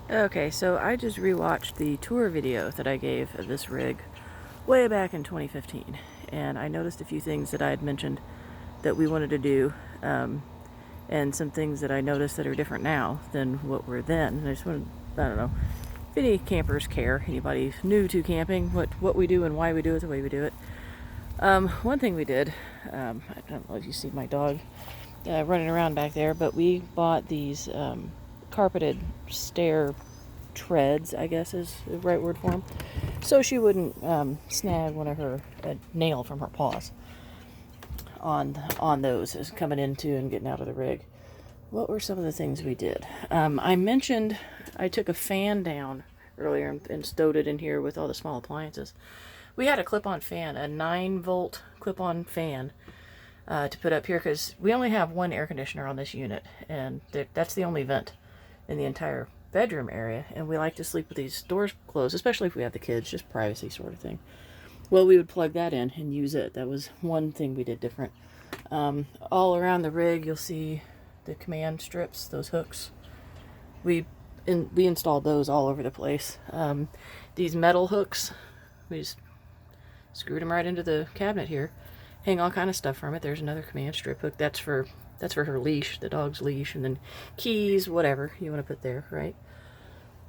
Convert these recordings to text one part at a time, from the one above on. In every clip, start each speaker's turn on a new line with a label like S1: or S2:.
S1: Okay, so I just rewatched the tour video that I gave of this rig way back in 2015, and I noticed a few things that I had mentioned that we wanted to do, and some things that I noticed that are different now than what were then. And I just wanted, I don't know, if any campers care, anybody new to camping, what we do and why we do it the way we do it. One thing we did, I don't know if you see my dog running around back there, but we bought these carpeted stair treads, I guess is the right word for them, so she wouldn't snag one of her a nail from her paws on those as coming into and getting out of the rig. What were some of the things we did? I mentioned I took a fan down earlier and stowed it in here with all the small appliances. We had a clip-on fan, a 9-volt clip-on fan to put up here because we only have one air conditioner on this unit, and that's the only vent in the entire bedroom area, and we like to sleep with these doors closed, especially if we have the kids, just privacy sort of thing. Well, we would plug that in and use it. That was one thing we did different. All around the rig, you'll see the command strips, those hooks. We installed those all over the place. These metal hooks, we just screwed them right into the cabinet here. Hang all kind of stuff from it. There's another command strip hook. That's for her leash, the dog's leash, and then keys, whatever you want to put there, right?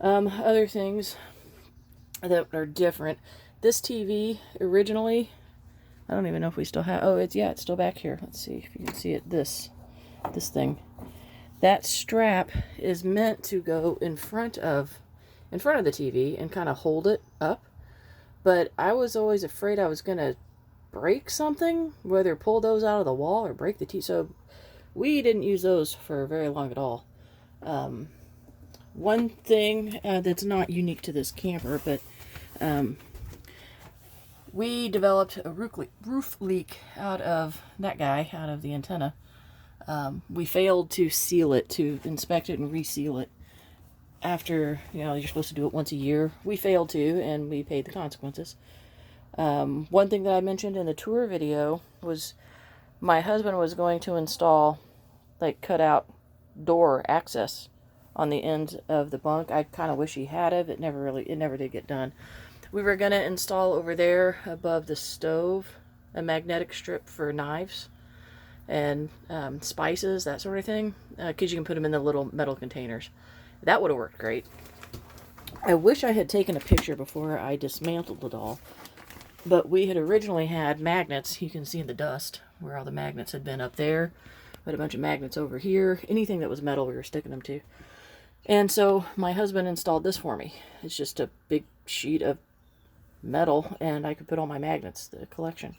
S1: Other things that are different. This TV originally, I don't even know if we still have. Oh, it's still back here. Let's see if you can see it. This thing. That strap is meant to go in front of the TV and kind of hold it up. But I was always afraid I was gonna break something, whether pull those out of the wall or break the TV. So we didn't use those for very long at all. One thing that's not unique to this camper, but we developed a roof leak out of the antenna. We failed to seal it, to inspect it and reseal it. After, you're supposed to do it once a year. We failed to, and we paid the consequences. One thing that I mentioned in the tour video was my husband was going to install cut out door access on the end of the bunk. I kind of wish he had it. It never did get done. We were going to install over there above the stove a magnetic strip for knives and spices, that sort of thing, because you can put them in the little metal containers. That would have worked great. I wish I had taken a picture before I dismantled it all, but we had originally had magnets. You can see in the dust where all the magnets had been up there. We had a bunch of magnets over here. Anything that was metal, we were sticking them to. And so my husband installed this for me. It's just a big sheet of metal, and I could put all my magnets, the collection.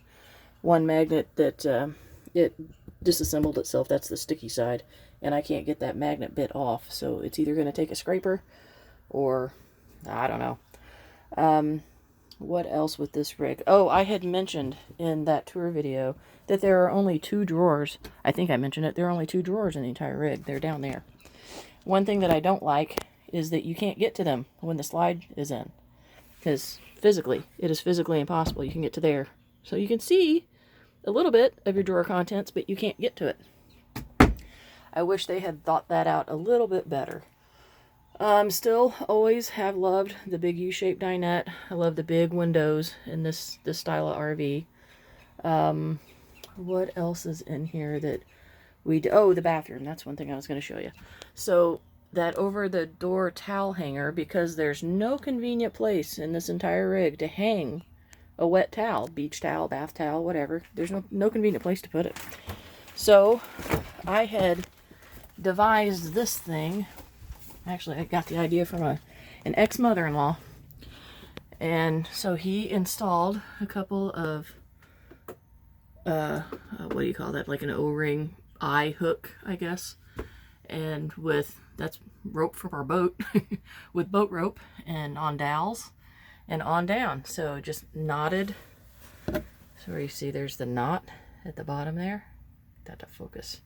S1: One magnet that it disassembled itself, that's the sticky side, and I can't get that magnet bit off, so it's either going to take a scraper or I don't know. What else with this rig? Oh, I had mentioned in that tour video that there are only 2 drawers. I think I mentioned it. There are only 2 drawers in the entire rig. They're down there. One thing that I don't like is that you can't get to them when the slide is in, because it is physically impossible. You can get to there, so you can see a little bit of your drawer contents, but you can't get to it. I wish they had thought that out a little bit better. Still always have loved the big U-shaped dinette. I love the big windows in this style of RV. What else is in here that we do? Oh, the bathroom. That's one thing I was going to show you. So that over the door towel hanger, because there's no convenient place in this entire rig to hang a wet towel, beach towel, bath towel, whatever. There's no convenient place to put it. So I had devised this thing. Actually, I got the idea from an ex-mother-in-law. And so he installed a couple of, what do you call that? Like an O-ring eye hook, I guess. And that's rope from our boat, with boat rope and on dowels and on down. So just knotted. So where you see there's the knot at the bottom there. Get that to focus.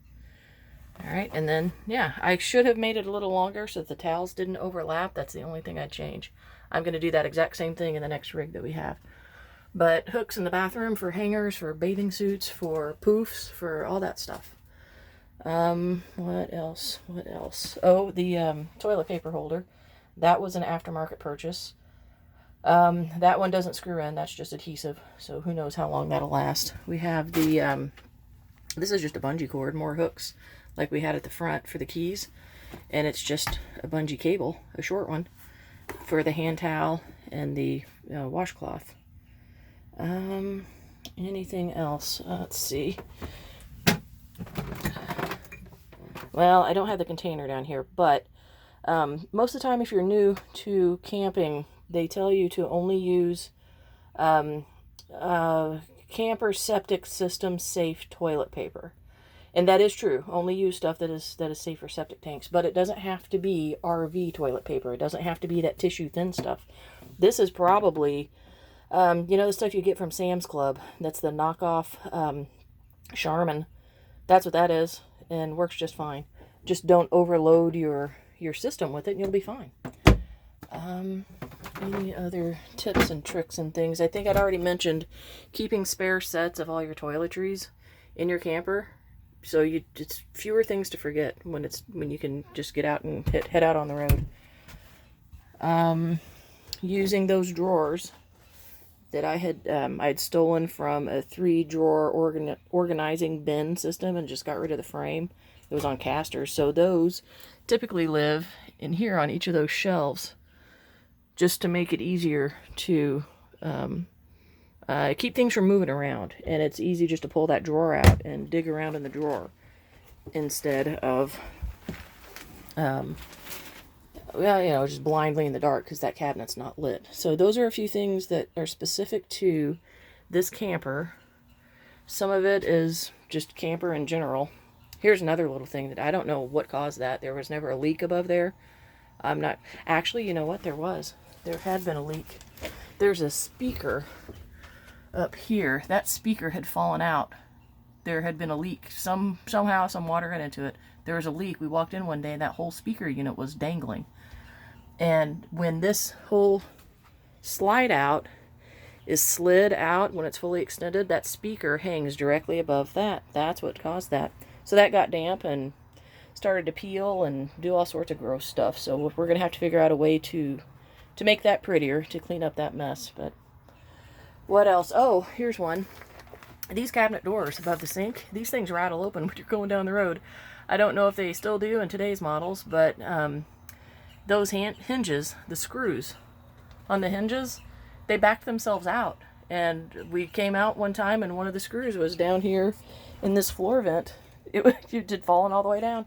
S1: All right, and then, yeah, I should have made it a little longer so that the towels didn't overlap. That's the only thing I'd change. I'm going to do that exact same thing in the next rig that we have. But hooks in the bathroom for hangers, for bathing suits, for poofs, for all that stuff. What else? Oh, the toilet paper holder. That was an aftermarket purchase. That one doesn't screw in. That's just adhesive. So who knows how long that'll last. We have the, this is just a bungee cord, more hooks like we had at the front for the keys. And it's just a bungee cable, a short one, for the hand towel and the washcloth. Anything else? Let's see. Well, I don't have the container down here, but most of the time if you're new to camping, they tell you to only use camper septic system safe toilet paper. And that is true. Only use stuff that is safe for septic tanks. But it doesn't have to be RV toilet paper. It doesn't have to be that tissue thin stuff. This is probably, you know, the stuff you get from Sam's Club. That's the knockoff Charmin. That's what that is. And works just fine. Just don't overload your system with it and you'll be fine. Any other tips and tricks and things? I think I'd already mentioned keeping spare sets of all your toiletries in your camper. So it's fewer things to forget when you can just get out and head out on the road. Using those drawers that I'd stolen from a 3-drawer organizing bin system and just got rid of the frame. It was on casters. So those typically live in here on each of those shelves, just to make it easier to keep things from moving around. And it's easy just to pull that drawer out and dig around in the drawer instead of well, you know, just blindly in the dark because that cabinet's not lit. So those are a few things that are specific to this camper. Some of it is just camper in general. Here's another little thing that I don't know what caused that. There was never a leak above there. I'm not... Actually, you know what? There was. There had been a leak. There's a speaker up here. That speaker had fallen out. There had been a leak. Somehow some water got into it. There was a leak. We walked in one day and that whole speaker unit was dangling. And when this whole slide out is slid out, when it's fully extended, that speaker hangs directly above that. That's what caused that. So that got damp and started to peel and do all sorts of gross stuff. So we're going to have to figure out a way to make that prettier, to clean up that mess. But what else? Oh, here's one. These cabinet doors above the sink, these things rattle open when you're going down the road. I don't know if they still do in today's models, but those hinges, the screws on the hinges, they backed themselves out. And we came out one time and one of the screws was down here in this floor vent. It did falling all the way down.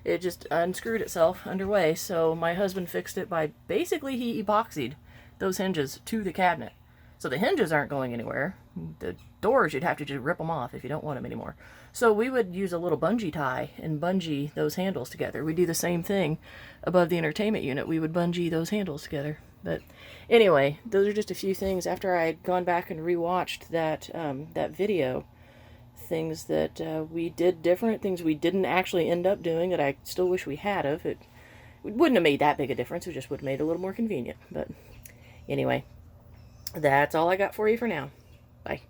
S1: It just unscrewed itself underway. So my husband fixed it by basically he epoxied those hinges to the cabinet. So the hinges aren't going anywhere. The doors, you'd have to just rip them off if you don't want them anymore. So we would use a little bungee tie and bungee those handles together. We do the same thing above the entertainment unit. We would bungee those handles together. But anyway, those are just a few things. After I had gone back and rewatched that video, things that we did different, things we didn't actually end up doing that I still wish we had of. It wouldn't have made that big a difference. It just would have made it a little more convenient. But anyway, that's all I got for you for now. Bye.